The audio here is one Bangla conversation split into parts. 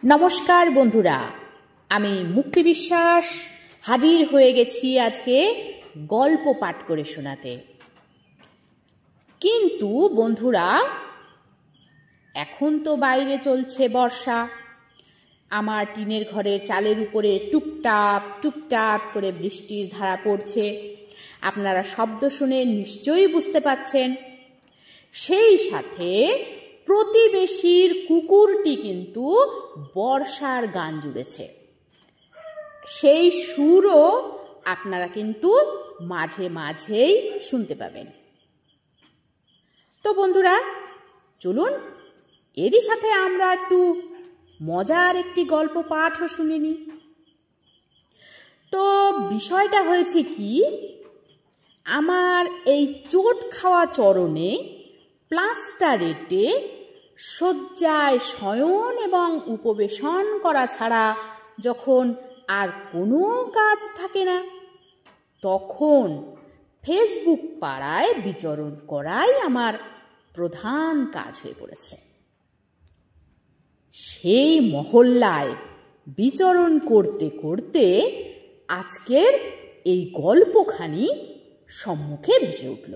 নমস্কার বন্ধুরা, আমি মুক্তি বিশ্বাস হাজির হয়ে গেছি আজকে গল্প পাঠ করে শোনাতে। কিন্তু বন্ধুরা, এখন তো বাইরে চলছে বর্ষা। আমার টিনের ঘরের চালের উপরে টুপটাপ টুপটাপ করে বৃষ্টির ধারা পড়ছে। আপনারা শব্দ শুনে নিশ্চয়ই বুঝতে পাচ্ছেন। সেই সাথে প্রতিবেশীর কুকুরটি কিন্তু বর্ষার গান জুড়েছে। সেই সুরও আপনারা কিন্তু মাঝে মাঝেই শুনতে পাবেন। তো বন্ধুরা, চলুন এরই সাথে আমরা একটু মজার একটি গল্প পাঠও শুনে নিই। তো বিষয়টা হয়েছে কি, আমার এই চোট খাওয়া চরণে প্লাস্টারেটে শয্যায় শয়ন এবং উপবেশন করা ছাড়া যখন আর কোনো কাজ থাকে না, তখন ফেসবুক পাড়ায় বিচরণ করাই আমার প্রধান কাজ হয়ে পড়েছে। সেই মহল্লায় বিচরণ করতে করতে আজকের এই গল্পখানি সম্মুখে ভেসে উঠল।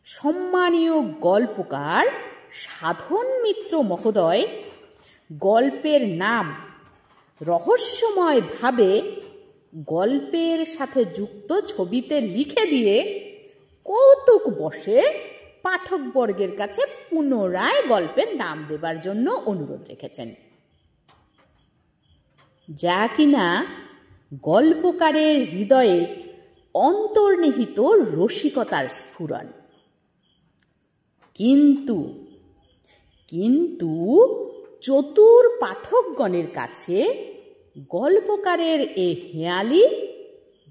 সম্মানীয় গল্পকার সাধন মিত্র মহোদয় গল্পের নাম রহস্যময়ভাবে গল্পের সাথে যুক্ত ছবিতে লিখে দিয়ে কৌতুক বশে পাঠকবর্গের কাছে পুনরায় গল্পের নাম দেবার জন্য অনুরোধ রেখেছেন, যা কিনা গল্পকারের হৃদয়ে অন্তর্নিহিত রসিকতার স্ফুরণ। কিন্তু চতুর পাঠকগণের কাছে গল্পকারের এ হেঁয়ালি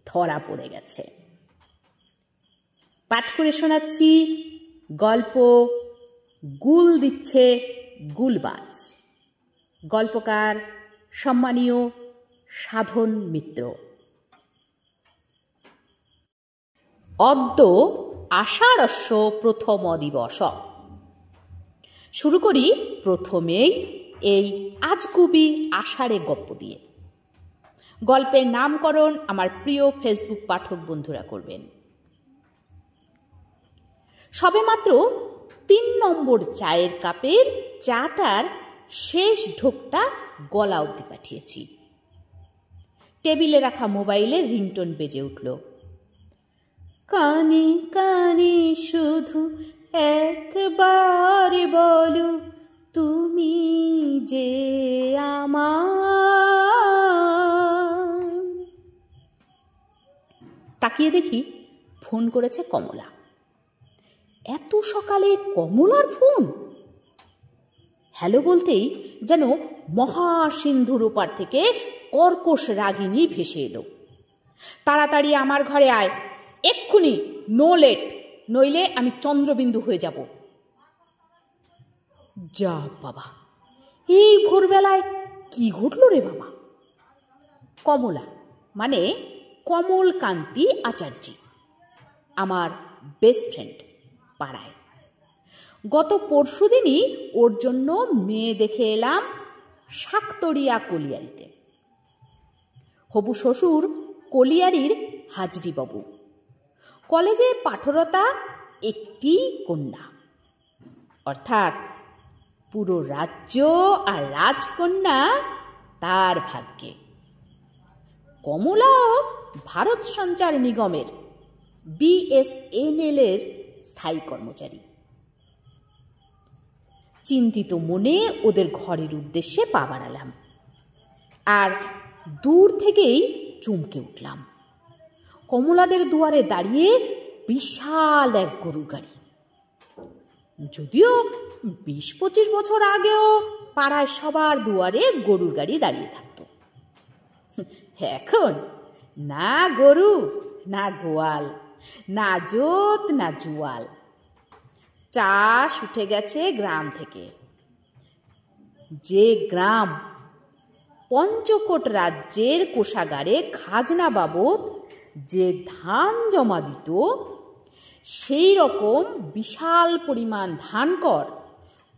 ধরা পড়ে গেছে। পাঠ করে শোনাচ্ছি গল্প গুল দিচ্ছে গুলবাজ। গল্পকার সম্মানীয় সাধন মিত্র। অদ্য আষাঢ়স্য প্রথম দিবস। শুরু করি প্রথমেই এই আজগুবি আষাঢ়ে গপ্প দিয়ে। গল্পের নামকরণ আমার প্রিয় ফেসবুক পাঠক বন্ধুরা করবেন। সবেমাত্র ৩ নম্বর চায়ের কাপের চাটার শেষ ঢোকটা গলা অবধি পাঠিয়েছি। টেবিলে রাখা মোবাইলের রিংটোন বেজে উঠল। কানে কানে শুধু একবার বলো, তুমি যে আমার। তাকিয়ে দেখি ফোন করেছে কমলা। এত সকালে কমলার ফোন? হ্যালো বলতেই যেন মহাসিন্ধুর ওপার থেকে কর্কশ রাগিনী ভেসে এলো। তাড়াতাড়ি আমার ঘরে আয়, এক্ষুনি, নো লেট, নইলে আমি চন্দ্রবিন্দু হয়ে যাব। যা বাবা, এই ভোরবেলায় কি ঘটল রে বাবা? কমলা মানে কমলকান্তি আচার্যি, আমার বেস্ট ফ্রেন্ড পাড়ায়। গত পরশুদিনই ওর জন্য মেয়ে দেখে এলাম শাকতরিয়া কলিয়ারিতে। হবু শ্বশুর কলিয়ারির হাজরিবাবু, কলেজে পাঠরতা একটি কন্যা, অর্থাৎ পুরো রাজ্য আর রাজকন্যা তার ভাগ্যে। কমলাও ভারত সঞ্চার নিগমের BSNL এর স্থায়ী কর্মচারী। চিন্তিত মনে ওদের ঘরের উদ্দেশ্যে পা বাড়ালাম, আর দূর থেকেই চমকে উঠলাম। কমলাদের দুয়ারে দাঁড়িয়ে বিশাল এক গরুর গাড়ি। যদিও ২০-২৫ বছর আগেও পাড়ায় সবার দুয়ারে গরুর গাড়ি দাঁড়িয়ে থাকতো। এখন না গরু, না গোয়াল, না জোত, না জুয়াল। চাষ উঠে গেছে গ্রাম থেকে। যে গ্রাম পঞ্চকোট রাজ্যের কোষাগারে খাজনা বাবদ যে ধান জমা দিত, সেই রকম বিশাল পরিমাণ ধান কর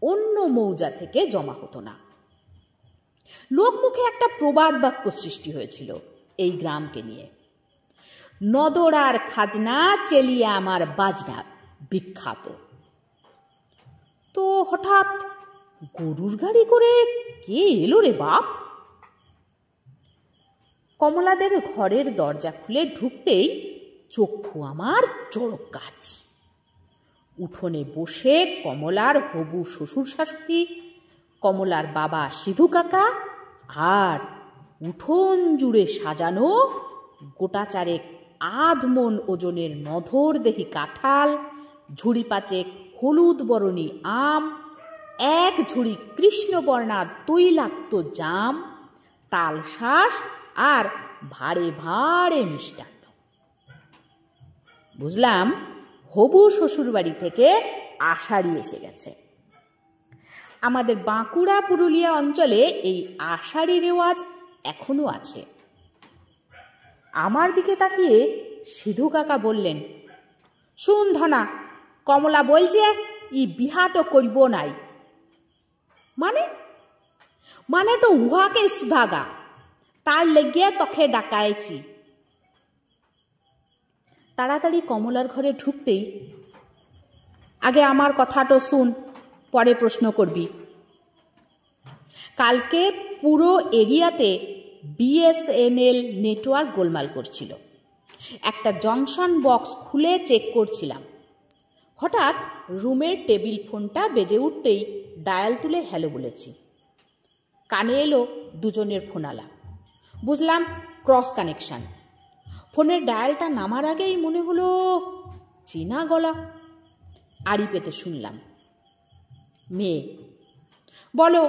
অন্য মৌজা থেকে জমা হতো না। লোকমুখে একটা প্রবাদ বাক্য সৃষ্টি হয়েছিল এই গ্রামকে নিয়ে। নদরার খাজনা চেলিয়া আমার বাজনা, বিখ্যাত। তো হঠাৎ গরুর গাড়ি করে কে এলো রে বাপ? কমলাদের ঘরের দরজা খুলে ঢুকতেই চক্ষু আমার চড়ক গাছ। উঠোনে বসে কমলার হবু শ্বশুর শাশুড়ি, কমলার বাবা সিধু কাকা, আর উঠোন জুড়ে সাজানো গোটা চারেক আধমন ওজনের নধরদেহি কাঁঠাল, ঝুড়ি পাচেক হলুদ বরণী আম, এক ঝুড়ি কৃষ্ণবর্ণা তৈলাক্ত জাম, তালশাঁস আর ভাড়ে ভাড়ে মিষ্টান্ন। বুঝলাম হবু শ্বশুরবাড়ি থেকে আষাঢ়ি এসে গেছে। আমাদের বাঁকুড়া পুরুলিয়া অঞ্চলে এই আষাঢ়ি রেওয়াজ এখনো আছে। আমার দিকে তাকিয়ে সিধু কাকা বললেন, শুন ধনা, কমলা বলছে ই বিহাটো করব নাই। মানে তো উহাকে সুধাগা, তার লেগে তখে ডাকাইছি। তাড়াতাড়ি কমলার ঘরে ঢুকতেই, আগে আমার কথাটা শুন, পরে প্রশ্ন করবি। কালকে পুরো এরিয়াতে বিএসএনএল নেটওয়ার্ক গোলমাল করছিল। একটা জংশন বক্স খুলে চেক করছিলাম। হঠাৎ রুমের টেবিল ফোনটা বেজে উঠতেই ডায়াল তুলে হ্যালো বলেছি। কানে এলো দুজনের ফোনালা। বুঝলাম ক্রস কানেকশন। ফোনের ডায়ালটা নামার আগেই মনে হলো চেনা গলা। আড়ি পেতে শুনলাম, মেয়ে, বলো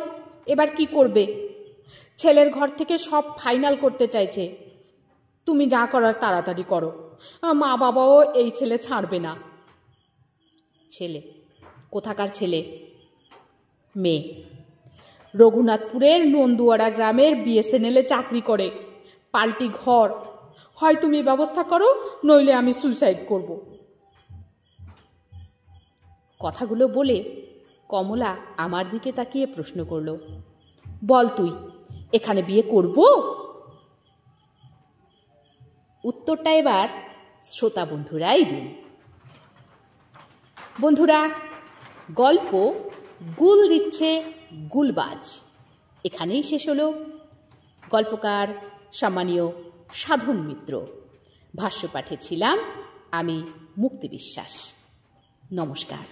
এবার কি করবে? ছেলের ঘর থেকে সব ফাইনাল করতে চাইছে। তুমি যা করার তাড়াতাড়ি করো, মা বাবাও এই ছেলে ছাড়বে না। ছেলে? কোথাকার ছেলে? মেয়ে রঘুনাথপুরের নন্দুয়ারা গ্রামের বিএসএনএলে চাকরি করে, পাল্টি ঘর। হয় তুমি ব্যবস্থা করো, নইলে আমি সুইসাইড করব। কথাগুলো বলে কমলা আমার দিকে তাকিয়ে প্রশ্ন করল, বল তুই এখানে বিয়ে করব? উত্তরটা এবার শ্রোতা বন্ধুরাই দিন। বন্ধুরা, গল্প গুল দিচ্ছে গুলবাজ এখানেই শেষ হলো। গল্পকার সম্মানীয় সাধন মিত্র, ভাষ্য পাঠে ছিলাম আমি মুক্তি বিশ্বাস। নমস্কার।